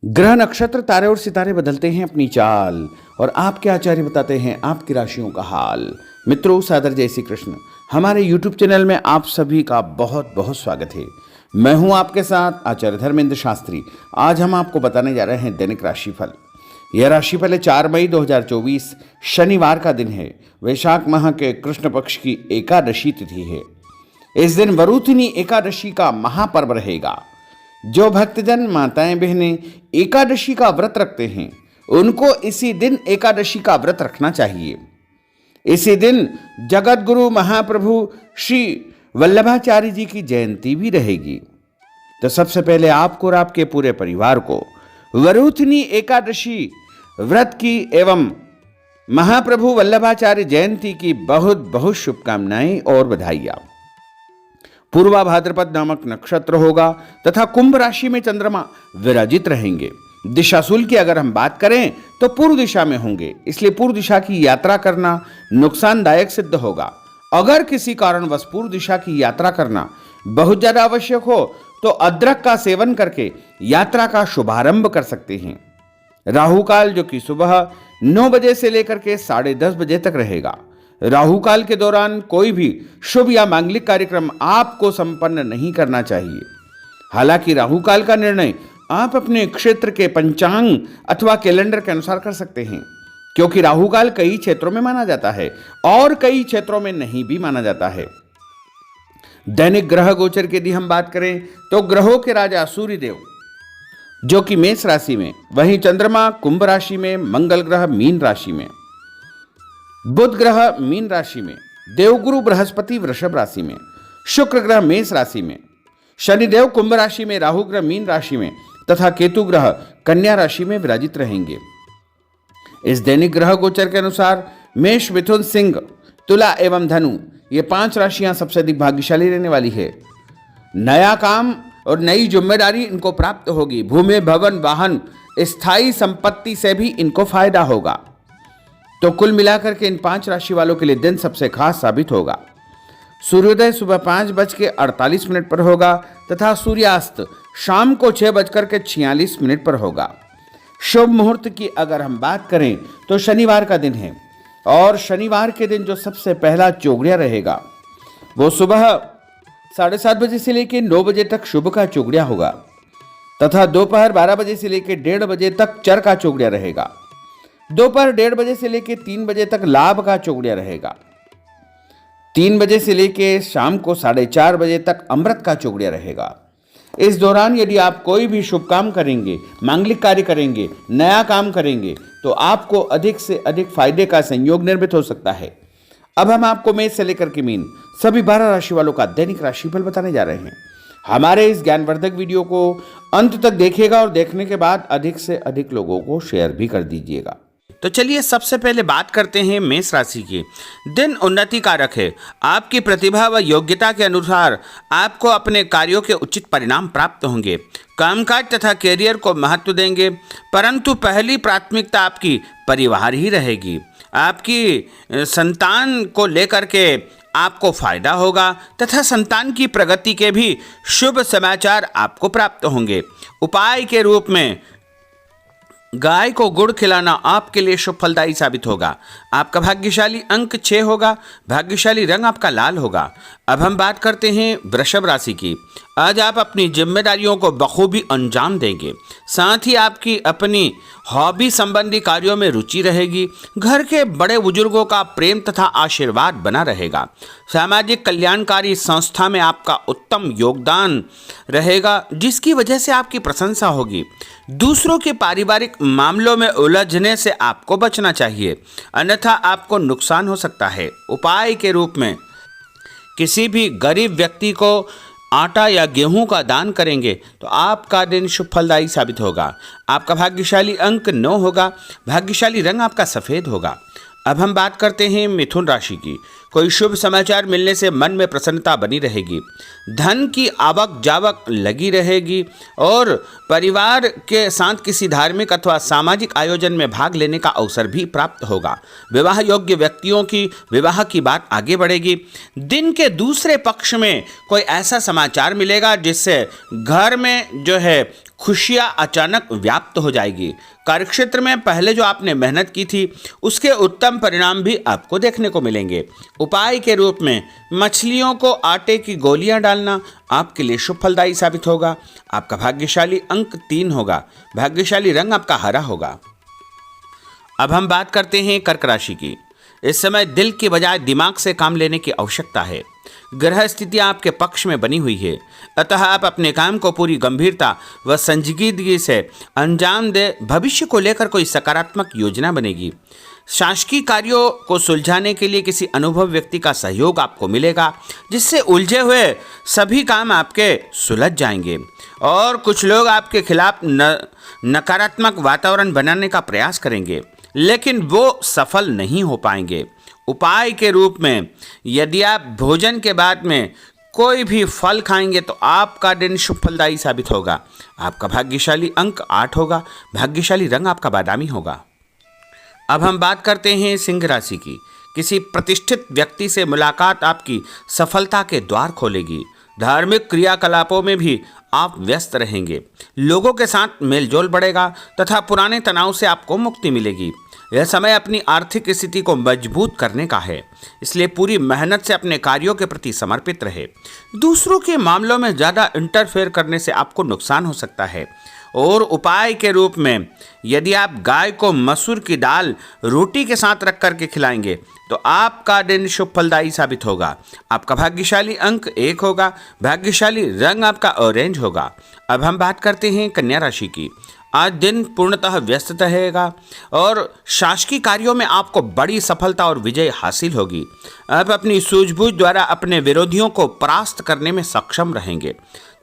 ग्रह नक्षत्र तारे और सितारे बदलते हैं अपनी चाल और आपके आचार्य बताते हैं आपकी राशियों का हाल। मित्रों, सादर जय श्री कृष्ण। हमारे YouTube चैनल में आप सभी का बहुत बहुत स्वागत है। मैं हूं आपके साथ आचार्य धर्मेंद्र शास्त्री। आज हम आपको बताने जा रहे हैं दैनिक राशिफल। यह राशिफल है 4 मई 2024 शनिवार का दिन है। वैशाख माह के कृष्ण पक्ष की एकादशी तिथि है। इस दिन वरुथिनी एकादशी का महापर्व रहेगा। जो भक्तजन माताएं बहनें एकादशी का व्रत रखते हैं उनको इसी दिन एकादशी का व्रत रखना चाहिए। इसी दिन जगत गुरु महाप्रभु श्री वल्लभाचार्य जी की जयंती भी रहेगी। तो सबसे पहले आपको और आपके पूरे परिवार को वरुथिनी एकादशी व्रत की एवं महाप्रभु वल्लभाचार्य जयंती की बहुत बहुत शुभकामनाएं और बधाइयां। पूर्वा भाद्रपद नामक नक्षत्र होगा तथा कुंभ राशि में चंद्रमा विराजित रहेंगे। दिशाशूल की अगर हम बात करें तो पूर्व दिशा में होंगे, इसलिए पूर्व दिशा की यात्रा करना नुकसानदायक सिद्ध होगा। अगर किसी कारणवश पूर्व दिशा की यात्रा करना बहुत ज्यादा आवश्यक हो तो अदरक का सेवन करके यात्रा का शुभारंभ कर सकते हैं। राहु काल जो कि सुबह 9 बजे से लेकर के 10:30 बजे तक रहेगा। राहु काल के दौरान कोई भी शुभ या मांगलिक कार्यक्रम आपको संपन्न नहीं करना चाहिए। हालांकि राहु काल का निर्णय आप अपने क्षेत्र के पंचांग अथवा कैलेंडर के अनुसार कर सकते हैं, क्योंकि राहु काल कई क्षेत्रों में माना जाता है और कई क्षेत्रों में नहीं भी माना जाता है। दैनिक ग्रह गोचर की यदि हम बात करें तो ग्रहों के राजा सूर्यदेव जो कि मेष राशि में, वहीं चंद्रमा कुंभ राशि में, मंगल ग्रह मीन राशि में, बुध ग्रह मीन राशि में, देवगुरु बृहस्पति वृषभ राशि में, शुक्र ग्रह मेष राशि में, शनिदेव कुंभ राशि में, राहु ग्रह मीन राशि में तथा केतु ग्रह कन्या राशि में विराजित रहेंगे। इस दैनिक ग्रह गोचर के अनुसार मेष, मिथुन, सिंह, तुला एवं धनु ये 5 राशियां सबसे अधिक भाग्यशाली रहने वाली है। नया काम और नई जिम्मेदारी इनको प्राप्त होगी। भूमि, भवन, वाहन, स्थायी संपत्ति से भी इनको फायदा होगा। तो कुल मिलाकर के इन 5 राशि वालों के लिए दिन सबसे खास साबित होगा। सूर्योदय सुबह 5:48 पर होगा तथा सूर्यास्त शाम को 6:46 पर होगा। शुभ मुहूर्त की अगर हम बात करें तो शनिवार का दिन है और शनिवार के दिन जो सबसे पहला चौगड़िया रहेगा वो सुबह 7:30 बजे से लेकर 9 बजे तक शुभ का चौगड़िया होगा तथा दोपहर 12 बजे से लेकर 1:30 बजे तक चर का चौगड़िया रहेगा। दोपहर 1:30 बजे से लेकर 3 बजे तक लाभ का चौगड़िया रहेगा। 3 बजे से लेकर शाम को 4:30 बजे तक अमृत का चौगड़िया रहेगा। इस दौरान यदि आप कोई भी शुभ काम करेंगे, मांगलिक कार्य करेंगे, नया काम करेंगे तो आपको अधिक से अधिक फायदे का संयोग निर्मित हो सकता है। अब हम आपको मेष से लेकर के मीन सभी 12 राशि वालों का दैनिक राशिफल बताने जा रहे हैं। हमारे इस ज्ञानवर्धक वीडियो को अंत तक देखिएगा और देखने के बाद अधिक से अधिक लोगों को शेयर भी कर दीजिएगा। तो चलिए सबसे पहले बात करते हैं मेष राशि की। दिन उन्नति कारक है। आपकी प्रतिभा व योग्यता के अनुसार आपको अपने कार्यों के उचित परिणाम प्राप्त होंगे। कामकाज तथा कैरियर को महत्व देंगे, परंतु पहली प्राथमिकता आपकी परिवार ही रहेगी। आपकी संतान को लेकर के आपको फायदा होगा तथा संतान की प्रगति के भी शुभ समाचार आपको प्राप्त होंगे। उपाय के रूप में गाय को गुड़ खिलाना आपके लिए शुभ फलदायी साबित होगा। आपका भाग्यशाली अंक 6 होगा। भाग्यशाली रंग आपका लाल होगा। अब हम बात करते हैं वृषभ राशि की। आज आप अपनी जिम्मेदारियों को बखूबी अंजाम देंगे। साथ ही आपकी अपनी हॉबी संबंधी कार्यों में रुचि रहेगी। घर के बड़े बुजुर्गों का प्रेम तथा आशीर्वाद बना रहेगा। सामाजिक कल्याणकारी संस्था में आपका उत्तम योगदान रहेगा, जिसकी वजह से आपकी प्रशंसा होगी। दूसरों के पारिवारिक मामलों में उलझने से आपको बचना चाहिए, अन्यथा आपको नुकसान हो सकता है। उपाय के रूप में किसी भी गरीब व्यक्ति को आटा या गेहूं का दान करेंगे तो आपका दिन शुभ फलदायी साबित होगा। आपका भाग्यशाली अंक 9 होगा। भाग्यशाली रंग आपका सफ़ेद होगा। अब हम बात करते हैं मिथुन राशि की। कोई शुभ समाचार मिलने से मन में प्रसन्नता बनी रहेगी। धन की आवक जावक लगी रहेगी और परिवार के साथ किसी धार्मिक अथवा सामाजिक आयोजन में भाग लेने का अवसर भी प्राप्त होगा। विवाह योग्य व्यक्तियों की विवाह की बात आगे बढ़ेगी। दिन के दूसरे पक्ष में कोई ऐसा समाचार मिलेगा जिससे घर में जो है खुशियां अचानक व्याप्त हो जाएगी। कार्यक्षेत्र में पहले जो आपने मेहनत की थी उसके उत्तम परिणाम भी आपको देखने को मिलेंगे। उपाय के रूप में मछलियों को आटे की गोलियां डालना आपके लिए शुभ फलदायी साबित होगा। आपका भाग्यशाली अंक 3 होगा। भाग्यशाली रंग आपका हरा होगा। अब हम बात करते हैं कर्क राशि की। इस समय दिल के बजाय दिमाग से काम लेने की आवश्यकता है। ग्रह स्थितियां आपके पक्ष में बनी हुई है, अतः आप अपने काम को पूरी गंभीरता व संजीदगी से अंजाम दे। भविष्य को लेकर कोई सकारात्मक योजना बनेगी। शासकीय कार्यों को सुलझाने के लिए किसी अनुभव व्यक्ति का सहयोग आपको मिलेगा, जिससे उलझे हुए सभी काम आपके सुलझ जाएंगे। और कुछ लोग आपके खिलाफ नकारात्मक वातावरण बनाने का प्रयास करेंगे, लेकिन वो सफल नहीं हो पाएंगे। उपाय के रूप में यदि आप भोजन के बाद में कोई भी फल खाएंगे तो आपका दिन शुभ फलदायी साबित होगा। आपका भाग्यशाली अंक 8 होगा। भाग्यशाली रंग आपका बादामी होगा। अब हम बात करते हैं सिंह राशि की। किसी प्रतिष्ठित व्यक्ति से मुलाकात आपकी सफलता के द्वार खोलेगी। धार्मिक क्रियाकलापों में भी आप व्यस्त रहेंगे। लोगों के साथ मेलजोल बढ़ेगा तथा पुराने तनाव से आपको मुक्ति मिलेगी। यह समय अपनी आर्थिक स्थिति को मजबूत करने का है, इसलिए पूरी मेहनत से अपने कार्यों के प्रति समर्पित रहे। दूसरों के मामलों में ज़्यादा इंटरफेयर करने से आपको नुकसान हो सकता है। और उपाय के रूप में यदि आप गाय को मसूर की दाल रोटी के साथ रख करके खिलाएंगे तो आपका दिन शुभ फलदायी साबित होगा। आपका भाग्यशाली अंक 1 होगा। भाग्यशाली रंग आपका ऑरेंज होगा। अब हम बात करते हैं कन्या राशि की। आज दिन पूर्णतः व्यस्त रहेगा और शासकीय कार्यों में आपको बड़ी सफलता और विजय हासिल होगी। आप अपनी सूझबूझ द्वारा अपने विरोधियों को परास्त करने में सक्षम रहेंगे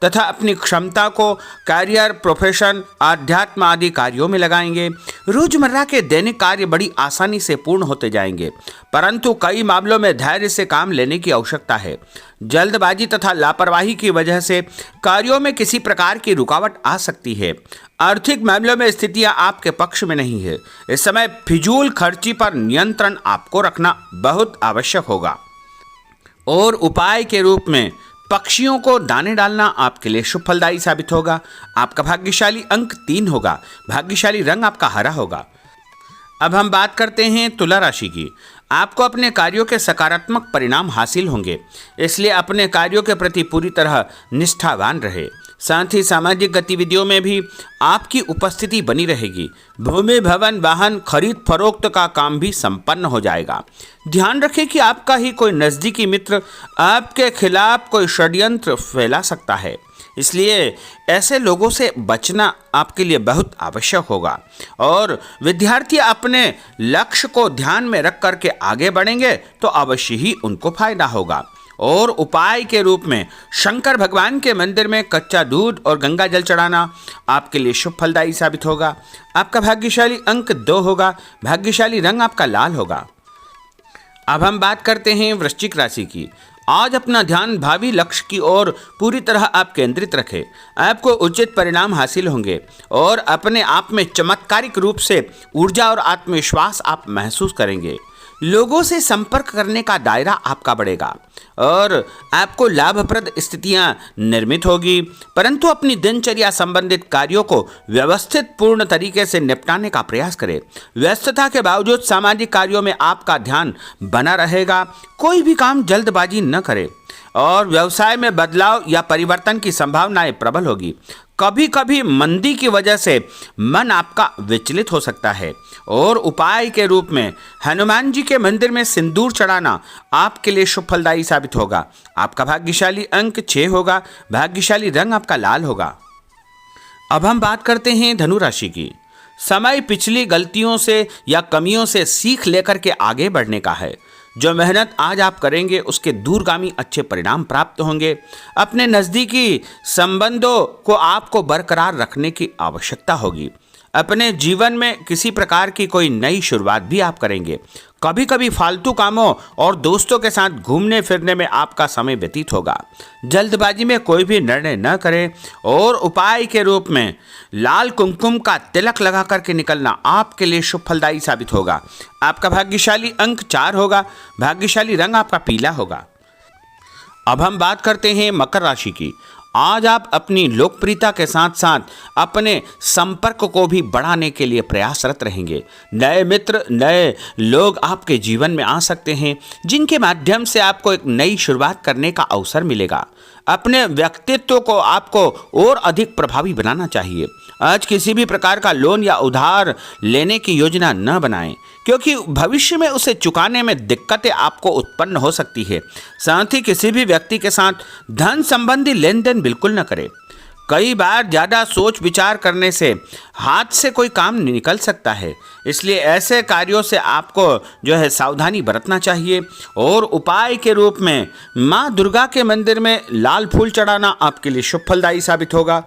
तथा अपनी क्षमता को करियर, प्रोफेशन, आध्यात्म आदि कार्यों में लगाएंगे। रोजमर्रा के दैनिक कार्य बड़ी आसानी से पूर्ण होते जाएंगे, परंतु कई मामलों में धैर्य से काम लेने की आवश्यकता है। जल्दबाजी तथा लापरवाही की वजह से कार्यों में किसी प्रकार की रुकावट आ सकती है। आर्थिक मामलों में स्थितियां आपके पक्ष में नहीं है। इस समय फिजूल खर्ची पर नियंत्रण आपको रखना बहुत आवश्यक होगा। और उपाय के रूप में पक्षियों को दाने डालना आपके लिए शुभ फलदायी साबित होगा। आपका भाग्यशाली अंक 3 होगा। भाग्यशाली रंग आपका हरा होगा। अब हम बात करते हैं तुला राशि की। आपको अपने कार्यों के सकारात्मक परिणाम हासिल होंगे, इसलिए अपने कार्यों के प्रति पूरी तरह निष्ठावान रहे। साथ ही सामाजिक गतिविधियों में भी आपकी उपस्थिति बनी रहेगी। भूमि, भवन, वाहन खरीद फरोख्त का काम भी संपन्न हो जाएगा। ध्यान रखें कि आपका ही कोई नज़दीकी मित्र आपके खिलाफ कोई षड्यंत्र फैला सकता है, इसलिए ऐसे लोगों से बचना आपके लिए बहुत आवश्यक होगा। और विद्यार्थी अपने लक्ष्य को ध्यान में रख करके आगे बढ़ेंगे तो अवश्य ही उनको फायदा होगा। और उपाय के रूप में शंकर भगवान के मंदिर में कच्चा दूध और गंगा जल चढ़ाना आपके लिए शुभ फलदायी साबित होगा। आपका भाग्यशाली अंक 2 होगा। भाग्यशाली रंग आपका लाल होगा। अब हम बात करते हैं वृश्चिक राशि की। आज अपना ध्यान भावी लक्ष्य की ओर पूरी तरह आप केंद्रित रखें। आपको उचित परिणाम हासिल होंगे और अपने आप में चमत्कारिक रूप से ऊर्जा और आत्मविश्वास आप महसूस करेंगे। लोगों से संपर्क करने का दायरा आपका बढ़ेगा और आपको लाभप्रद स्थितियां निर्मित होगी, परंतु अपनी दिनचर्या संबंधित कार्यों को व्यवस्थित पूर्ण तरीके से निपटाने का प्रयास करें। व्यस्तता के बावजूद सामाजिक कार्यों में आपका ध्यान बना रहेगा। कोई भी काम जल्दबाजी न करें और व्यवसाय में बदलाव या परिवर्तन की संभावनाएं प्रबल होगी। कभी कभी मंदी की वजह से मन आपका विचलित हो सकता है। और उपाय के रूप में हनुमान जी के मंदिर में सिंदूर चढ़ाना आपके लिए शुभ फलदायी साबित होगा। आपका भाग्यशाली अंक 6 होगा। भाग्यशाली रंग आपका लाल होगा। अब हम बात करते हैं धनु राशि की। समय पिछली गलतियों से या कमियों से सीख लेकर के आगे बढ़ने का है। जो मेहनत आज आप करेंगे उसके दूरगामी अच्छे परिणाम प्राप्त होंगे। अपने नज़दीकी संबंधों को आपको बरकरार रखने की आवश्यकता होगी। अपने जीवन में किसी प्रकार की कोई नई शुरुआत भी आप करेंगे। कभी कभी फालतू कामों और दोस्तों के साथ घूमने फिरने में आपका समय व्यतीत होगा। जल्दबाजी में कोई भी निर्णय न करें और उपाय के रूप में लाल कुमकुम का तिलक लगा करके निकलना आपके लिए शुभ फलदायी साबित होगा। आपका भाग्यशाली अंक 4 होगा। भाग्यशाली रंग आपका पीला होगा। अब हम बात करते हैं मकर राशि की। आज आप अपनी लोकप्रियता के साथ साथ अपने संपर्क को भी बढ़ाने के लिए प्रयासरत रहेंगे। नए मित्र, नए लोग आपके जीवन में आ सकते हैं, जिनके माध्यम से आपको एक नई शुरुआत करने का अवसर मिलेगा। अपने व्यक्तित्व को आपको और अधिक प्रभावी बनाना चाहिए। आज किसी भी प्रकार का लोन या उधार लेने की योजना न बनाएं, क्योंकि भविष्य में उसे चुकाने में दिक्कतें आपको उत्पन्न हो सकती है। साथ ही किसी भी व्यक्ति के साथ धन संबंधी लेन देन बिल्कुल न करें। कई बार ज़्यादा सोच विचार करने से हाथ से कोई काम निकल सकता है, इसलिए ऐसे कार्यों से आपको जो है सावधानी बरतना चाहिए। और उपाय के रूप में माँ दुर्गा के मंदिर में लाल फूल चढ़ाना आपके लिए शुभ फलदायी साबित होगा।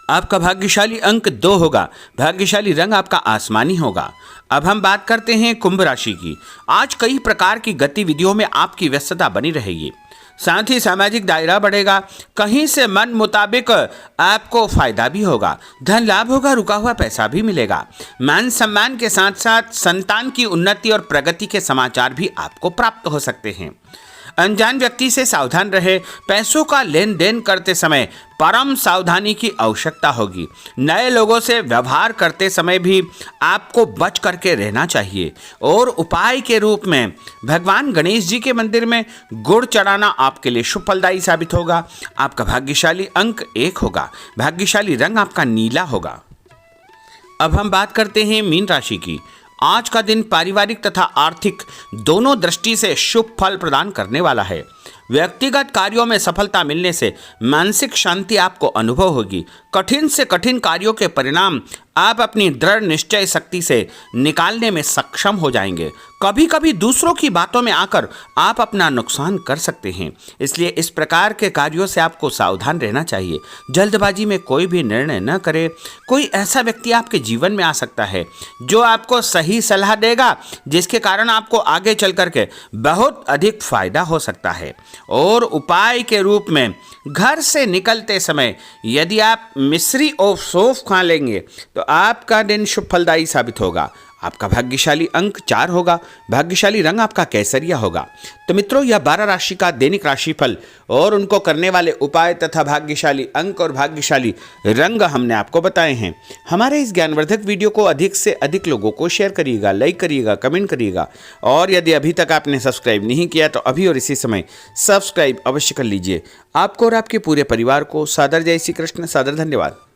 आपका भाग्यशाली अंक 2 होगा। भाग्यशाली रंग आपका आसमानी होगा। अब हम बात करते हैं कुंभ राशि की। आज कई प्रकार की गतिविधियों में आपकी व्यस्तता बनी रहेगी। साथ ही सामाजिक दायरा बढ़ेगा। कहीं से मन मुताबिक आपको फायदा भी होगा। धन लाभ होगा, रुका हुआ पैसा भी मिलेगा। मान सम्मान के साथ साथ संतान की उन्नति और प्रगति के समाचार भी आपको प्राप्त हो सकते हैं। अनजान व्यक्ति से सावधान रहे। पैसों का लेन देन करते समय परम सावधानी की आवश्यकता होगी। नए लोगों से व्यवहार करते समय भी आपको बच करके रहना चाहिए। और उपाय के रूप में भगवान गणेश जी के मंदिर में गुड़ चढ़ाना आपके लिए शुभ फलदायी साबित होगा। आपका भाग्यशाली अंक 1 होगा। भाग्यशाली रंग आपका नीला होगा। अब हम बात करते हैं मीन राशि की। आज का दिन पारिवारिक तथा आर्थिक दोनों दृष्टि से शुभ फल प्रदान करने वाला है। व्यक्तिगत कार्यों में सफलता मिलने से मानसिक शांति आपको अनुभव होगी। कठिन से कठिन कार्यों के परिणाम आप अपनी दृढ़ निश्चय शक्ति से निकालने में सक्षम हो जाएंगे। कभी कभी दूसरों की बातों में आकर आप अपना नुकसान कर सकते हैं, इसलिए इस प्रकार के कार्यों से आपको सावधान रहना चाहिए। जल्दबाजी में कोई भी निर्णय न करें। कोई ऐसा व्यक्ति आपके जीवन में आ सकता है जो आपको सही सलाह देगा, जिसके कारण आपको आगे चल करके बहुत अधिक फायदा हो सकता है। और उपाय के रूप में घर से निकलते समय यदि आप मिश्री और सौंफ खा लेंगे तो आपका दिन शुभ फलदायी साबित होगा। आपका भाग्यशाली अंक 4 होगा। भाग्यशाली रंग आपका केसरिया होगा। तो मित्रों, यह 12 राशि का दैनिक राशिफल और उनको करने वाले उपाय तथा भाग्यशाली अंक और भाग्यशाली रंग हमने आपको बताए हैं। हमारे इस ज्ञानवर्धक वीडियो को अधिक से अधिक लोगों को शेयर करिएगा, लाइक करिएगा, कमेंट करिएगा। और यदि अभी तक आपने सब्सक्राइब नहीं किया तो अभी और इसी समय सब्सक्राइब अवश्य कर लीजिए। आपको और आपके पूरे परिवार को सादर जय श्री कृष्ण, सादर धन्यवाद।